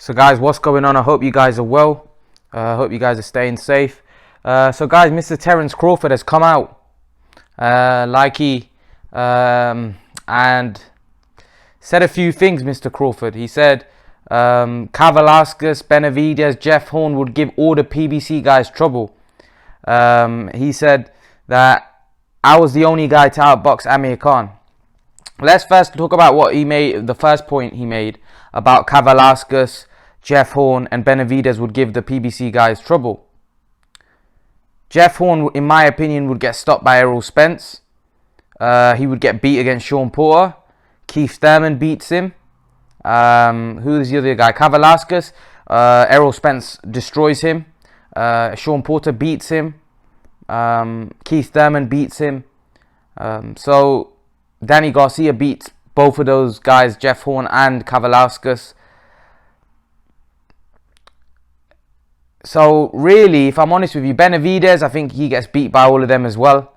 So guys, what's going on? I hope you guys are well. I hope you guys are staying safe. So guys, Mr. Terence Crawford has come out and said a few things. Mr. Crawford, he said Kavaliauskas, Benavidez, Jeff Horn would give all the PBC guys trouble. He said that I was the only guy to outbox Amir Khan. Let's first talk about what he made, the first point he made about Kavaliauskas, Jeff Horn and Benavidez would give the PBC guys trouble. Jeff Horn, in my opinion, would get stopped by Errol Spence. He would get beat against Sean Porter. Keith Thurman beats him. Who's the other guy? Kavaliauskas. Errol Spence destroys him. Sean Porter beats him. Keith Thurman beats him. So Danny Garcia beats both of those guys, Jeff Horn and Kavaliauskas. So really, if I'm honest with you, Benavidez, I think he gets beat by all of them as well.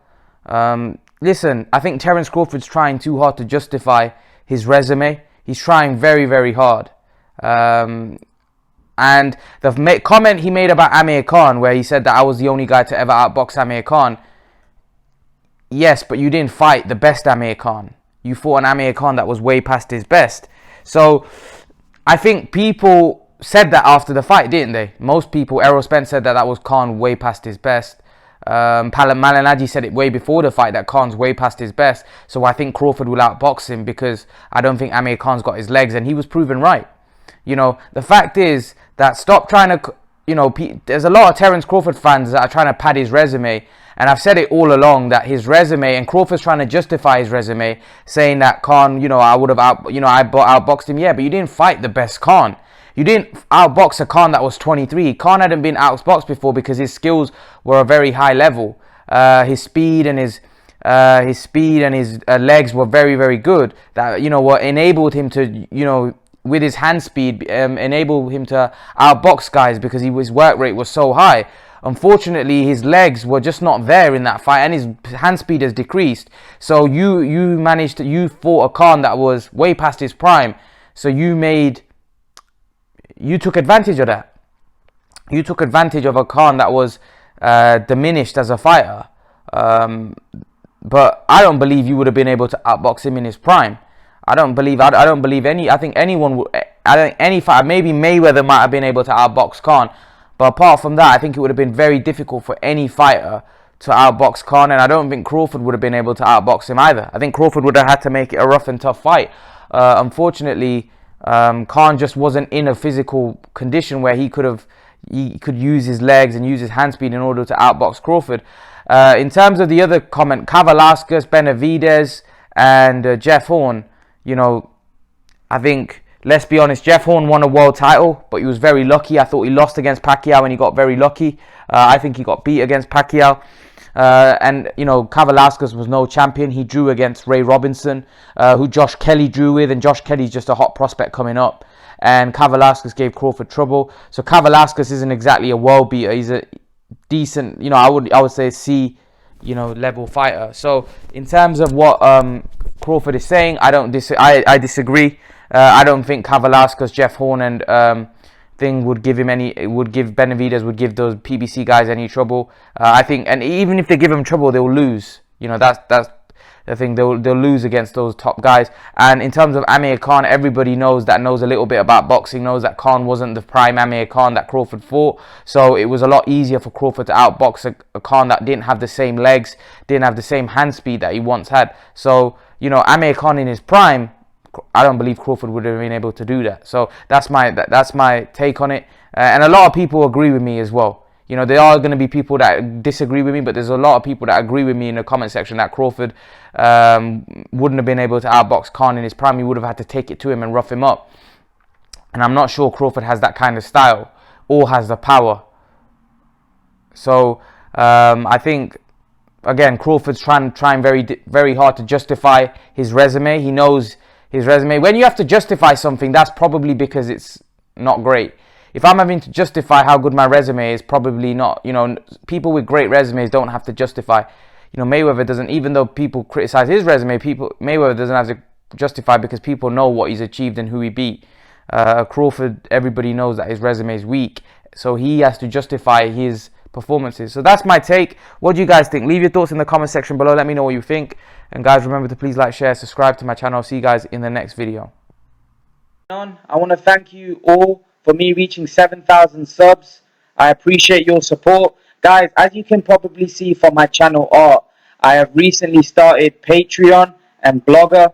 Listen, I think Terence Crawford's trying too hard to justify his resume. He's trying very, very hard. And the comment he made about Amir Khan, where he said that I was the only guy to ever outbox Amir Khan. Yes, but you didn't fight the best Amir Khan. You fought an Amir Khan that was way past his best. So I think people said that after the fight, didn't they? Most people, Errol Spence said that was Khan way past his best. Malignaggi said it way before the fight that Khan's way past his best. So I think Crawford will outbox him because I don't think Amir Khan's got his legs, and he was proven right. You know, the fact is that stop trying to, there's a lot of Terence Crawford fans that are trying to pad his resume. And I've said it all along that his resume, and Crawford's trying to justify his resume, saying that Khan, I would have outboxed him. Yeah, but you didn't fight the best Khan. You didn't outbox a Khan that was 23. Khan hadn't been outboxed before because his skills were a very high level. His speed and his legs were very, very good. That what enabled him to with his hand speed enabled him to outbox guys because his work rate was so high. Unfortunately, his legs were just not there in that fight, and his hand speed has decreased. So you fought a Khan that was way past his prime. So you took advantage of that. You took advantage of a Khan that was diminished as a fighter. But I don't believe you would have been able to outbox him in his prime. I don't believe any. I think anyone would. I think any fighter, maybe Mayweather might have been able to outbox Khan. But apart from that, I think it would have been very difficult for any fighter to outbox Khan, and I don't think Crawford would have been able to outbox him either. I think Crawford would have had to make it a rough and tough fight. Unfortunately, Khan just wasn't in a physical condition where he could use his legs and use his hand speed in order to outbox Crawford. In terms of the other comment, Kavaliauskas, Benavidez, and Jeff Horn, I think, let's be honest, Jeff Horn won a world title, but he was very lucky. I thought he lost against Pacquiao and he got very lucky. I think he got beat against Pacquiao. And Kavaliauskas was no champion. He drew against Ray Robinson, who Josh Kelly drew with, and Josh Kelly's just a hot prospect coming up. And Kavaliauskas gave Crawford trouble. So Kavaliauskas isn't exactly a world beater. He's a decent, I would say C, level fighter. So in terms of what Crawford is saying, I disagree. I don't think Kavaliauskas, Jeff Horn, and Benavidez would give those PBC guys any trouble. I think, and even if they give them trouble, they'll lose. That's the thing. They'll lose against those top guys. And in terms of Amir Khan, everybody knows a little bit about boxing, knows that Khan wasn't the prime Amir Khan that Crawford fought. So it was a lot easier for Crawford to outbox a Khan that didn't have the same legs, didn't have the same hand speed that he once had. So Amir Khan in his prime, I don't believe Crawford would have been able to do that. So that's my take on it. And a lot of people agree with me as well. There are going to be people that disagree with me, but there's a lot of people that agree with me in the comment section that Crawford wouldn't have been able to outbox Khan in his prime. He would have had to take it to him and rough him up. And I'm not sure Crawford has that kind of style or has the power. So I think, again, Crawford's trying very, very hard to justify his resume. He knows his resume. When you have to justify something, that's probably because it's not great. If I'm having to justify how good my resume is, probably not. People with great resumes don't have to justify. Mayweather doesn't, even though people criticize his resume, Mayweather doesn't have to justify because people know what he's achieved and who he beat. Crawford, everybody knows that his resume is weak, so he has to justify his performances. So that's my take. What do you guys think? Leave your thoughts in the comment section below. Let me know what you think. And guys, remember to please like, share, subscribe to my channel. I'll see you guys in the next video. I want to thank you all for me reaching 7,000 subs. I appreciate your support. Guys, as you can probably see from my channel art, I have recently started Patreon and Blogger.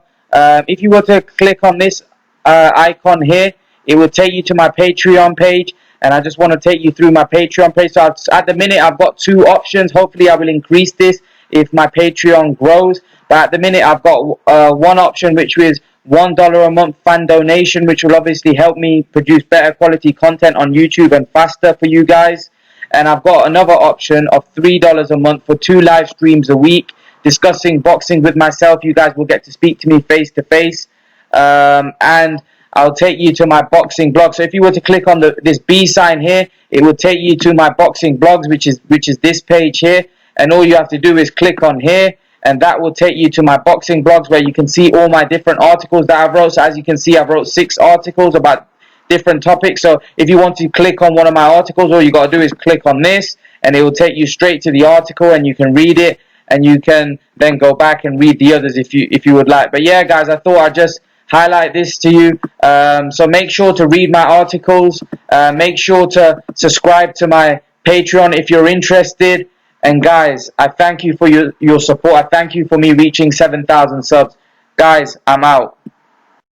If you were to click on this icon here, it will take you to my Patreon page. And I just want to take you through my Patreon page. So at the minute, I've got 2 options. Hopefully, I will increase this if my Patreon grows. But at the minute, I've got one option, which is $1 a month fan donation, which will obviously help me produce better quality content on YouTube and faster for you guys. And I've got another option of $3 a month for 2 live streams a week discussing boxing with myself. You guys will get to speak to me face to face. And I'll take you to my boxing blog. So if you were to click on this B sign here, it will take you to my boxing blogs, which is this page here. And all you have to do is click on here, and that will take you to my boxing blogs where you can see all my different articles that I've wrote. So as you can see, I've wrote 6 articles about different topics. So if you want to click on one of my articles, all you got to do is click on this, and it will take you straight to the article, and you can read it, and you can then go back and read the others if you would like. But yeah, guys, I thought I'd just highlight this to you. So make sure to read my articles. Make sure to subscribe to my Patreon if you're interested. And guys, I thank you for your support. I thank you for me reaching 7,000 subs. Guys, I'm out.